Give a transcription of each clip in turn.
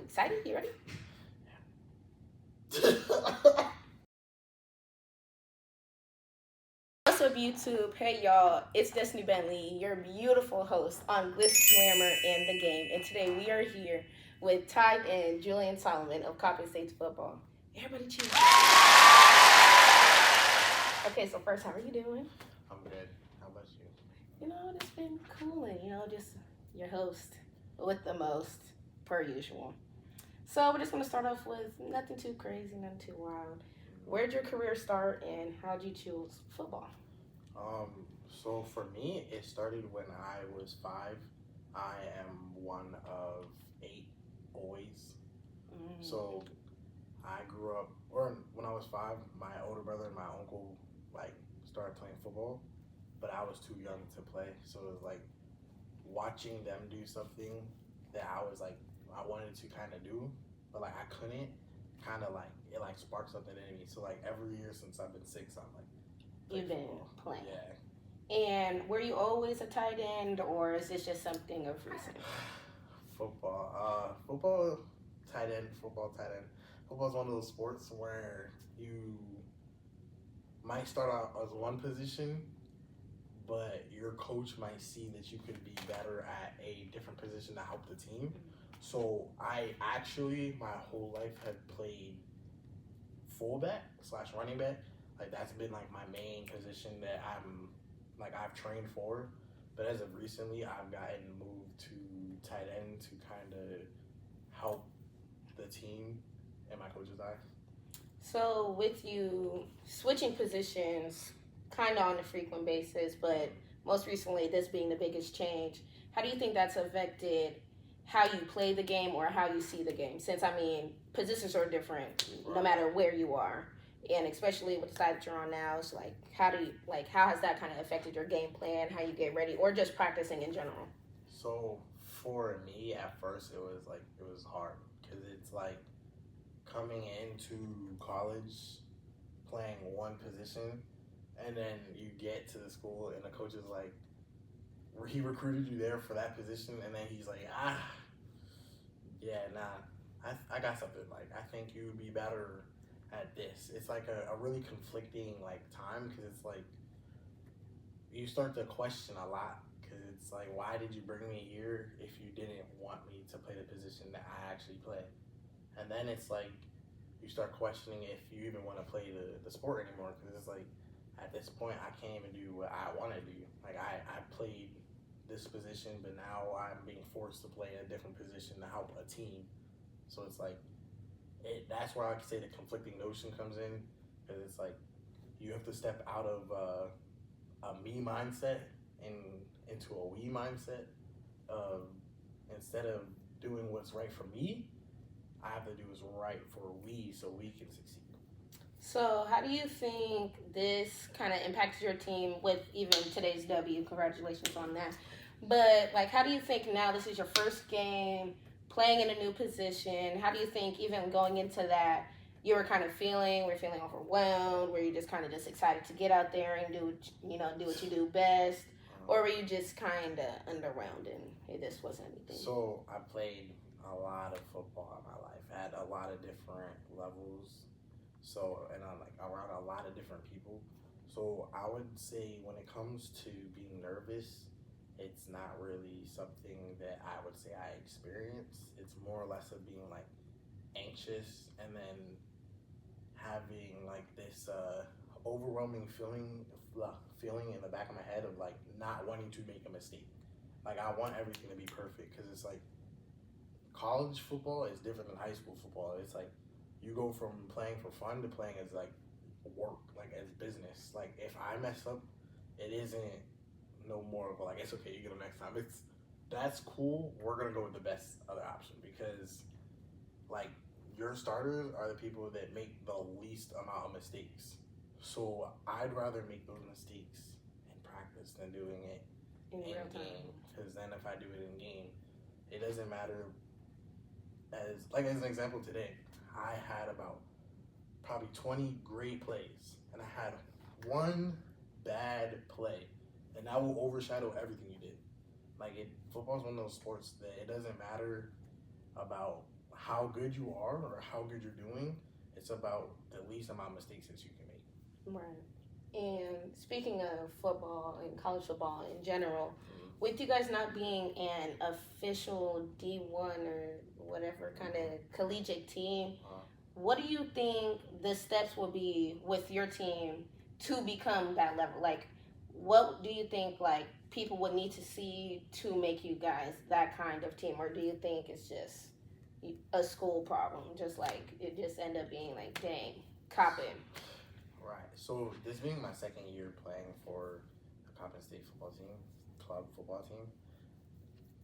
excited? You ready? What's up, YouTube? Hey, y'all. It's Destiny Bentley, your beautiful host on Glitz, Glamour, and the Game. And today we are here with tight end Julian Solomon of Coppin State football. Everybody cheer. Okay, so first, how are you doing? I'm good. How about you? You know, it's been cooling. Just your host with the most, per usual. So we're just going to start off with nothing too crazy, nothing too wild. Where'd your career start, and how'd you choose football? So for me, it started when I was 5. I am one of 8 boys. So I grew up, or when I was 5, my older brother and my uncle started playing football, but I was too young to play. So it was like watching them do something that I wanted to kind of do, but I couldn't. It sparked something in me. So every year since I've been 6, I'm You've been playing. Yeah. And were you always a tight end, or is this just something of recent? Football, tight end. Football is one of those sports where you might start out as one position, but your coach might see that you could be better at a different position to help the team. So I actually, my whole life, had played fullback / running back. That's been my main position that I've trained for. But as of recently, I've gotten moved to tight end to kind of help the team in my coach's eye. So with you switching positions kind of on a frequent basis, but most recently this being the biggest change, how do you think that's affected how you play the game or how you see the game? Since, positions are different no matter where you are. And especially with the side that you're on now, it's how has that kind of affected your game plan, how you get ready, or just practicing in general? So for me, at first, it was hard because it's coming into college, playing one position, and then you get to the school and the coach is he recruited you there for that position, and then he's yeah, nah, I got something. I think you would be better at this. It's a really conflicting time, because it's you start to question a lot, because it's why did you bring me here if you didn't want me to play the position that I actually play? And then it's you start questioning if you even want to play the sport anymore, because it's at this point I can't even do what I want to do. I played this position, but now I'm being forced to play a different position to help a team. So it's that's where I can say the conflicting notion comes in, because it's you have to step out of a me mindset and into a we mindset. Instead of doing what's right for me, I have to do what's right for we, so we can succeed. So how do you think this kind of impacts your team with even today's W? Congratulations on that. But how do you think now this is your first game, playing in a new position? How do you think even going into that, you were kind of feeling overwhelmed? Were you just kind of just excited to get out there and do what you do best? Or were you just kind of underwhelmed and hey, this wasn't anything? So I played a lot of football in my life at a lot of different levels. So, and I'm around a lot of different people. So I would say when it comes to being nervous, it's not really something that I would say I experience. It's more or less of being anxious, and then having this overwhelming feeling in the back of my head of not wanting to make a mistake. I want everything to be perfect, because it's college football is different than high school football. It's you go from playing for fun to playing as work, as business. If I mess up, it isn't no more of it's okay, you get them next time. That's cool. We're gonna go with the best other option, because your starters are the people that make the least amount of mistakes. So I'd rather make those mistakes in practice than doing it in game. Because then if I do it in game, it doesn't matter. As an example, today I had about probably 20 great plays, and I had one bad play, and that will overshadow everything you did. Football's one of those sports that it doesn't matter about how good you are or how good you're doing. It's about the least amount of mistakes that you can make. Right. And speaking of football and college football in general, with you guys not being an official D1 or whatever kind of collegiate team, what do you think the steps will be with your team to become that level? Like, what do you think like people would need to see to make you guys that kind of team, or do you think it's just a school problem? Just like it just end up being like, dang, Coppin. Right. So this being my second year playing for the Coppin State football team, club football team,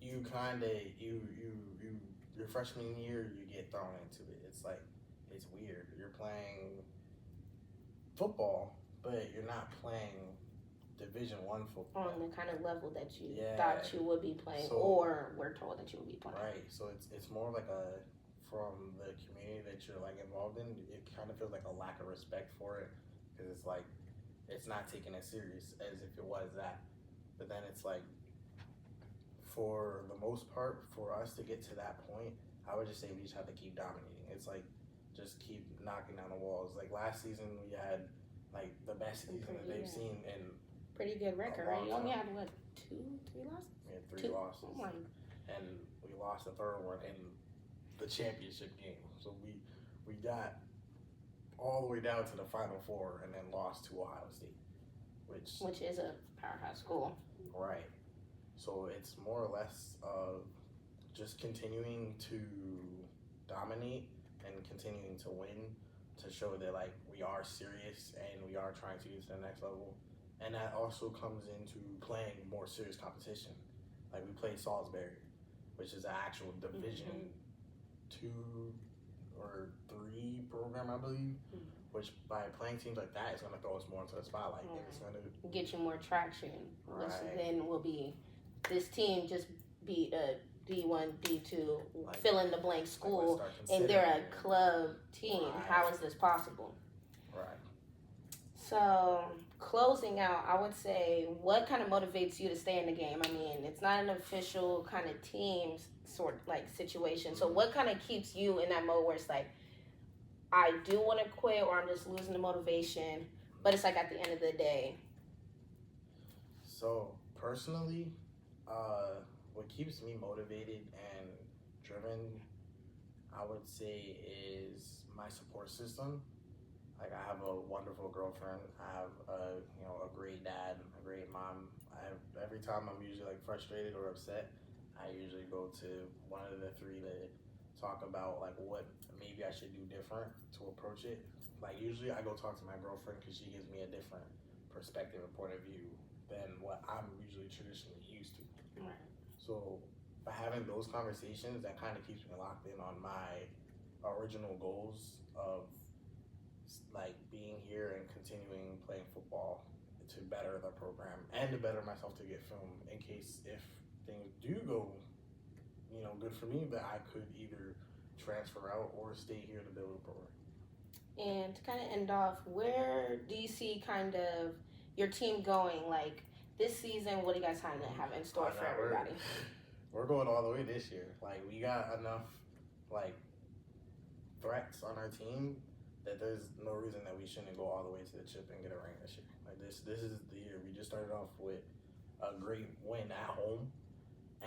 you kind of your freshman year you get thrown into it. It's like it's weird. You're playing football, but you're not playing Division I football On the kind of level that you Yeah. thought you would be playing, So- or were told that you would be playing. Right. So it's more like from the community that you're like involved in. It kind of feels like a lack of respect for it because it's like it's not taken as serious as if it was that. But then it's like for the most part, for us to get to that point, I would just say we just have to keep dominating. It's like just keep knocking down the walls. Like last season, we had like the best season that they've seen in Pretty good record, right? You only had what, 2, 3 losses? we had 3 Two. losses. Oh my. And we lost the third one in the championship game. So we got all the way down to the Final Four and then lost to Ohio State, Which is a powerhouse school. right. So it's more or less just continuing to dominate and continuing to win to show that like we are serious and we are trying to get to the next level. And that also comes into playing more serious competition. Like we played Salisbury, which is an actual Division 2 or 3 program, I believe. Which by playing teams like that, it's going to throw us more into the spotlight. And it's going to get you more traction. Right. Which then will be this team just be a D1, D2, Like- fill in the blank like, school, start and they're a considering- club team. Right. How is this possible? Right. So, closing out, I would say, what kind of motivates you to stay in the game? I mean, it's not an official kind of team sort like situation. So, what kind of keeps you in that mode where it's like, I do want to quit, or I'm just losing the motivation, but it's like at the end of the day. So personally, what keeps me motivated and driven, I would say, is my support system. Like I have a wonderful girlfriend. I have a great dad, a great mom. Every time I'm usually like frustrated or upset, I usually go to one of the three to talk about like what maybe I should do different to approach it. Like usually I go talk to my girlfriend because she gives me a different perspective and point of view than what I'm usually traditionally used to. Right. So by having those conversations, that kind of keeps me locked in on my original goals of like being here and continuing playing football to better the program and to better myself to get film in case if things do go, good for me, that I could either transfer out or stay here to build a program. And to kind of end off, where do you see kind of your team going? Like this season, what do you guys kind of have in store for everybody? We're going all the way this year. Like we got enough like threats on our team that there's no reason that we shouldn't go all the way to the chip and get a ring this year. Like this is the year. We just started off with a great win at home.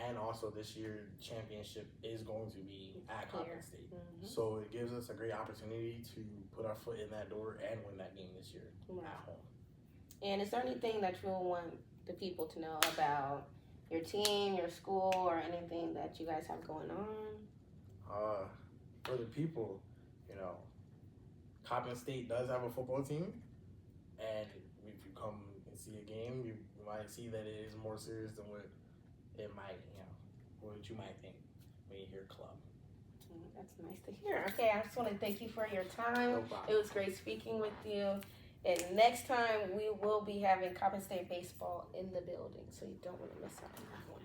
And also this year, championship is going to be at Coppin State. So it gives us a great opportunity to put our foot in that door and win that game this year at home. And is there anything that you want the people to know about your team, your school, or anything that you guys have going on? For the people, Coppin State does have a football team. And if you come and see a game, you might see that it is more serious than what it might, what you might think when you hear club. That's nice to hear. Okay, I just want to thank you for your time. No problem. It was great speaking with you. And next time we will be having Coppin State baseball in the building, so you don't want to miss out on that one.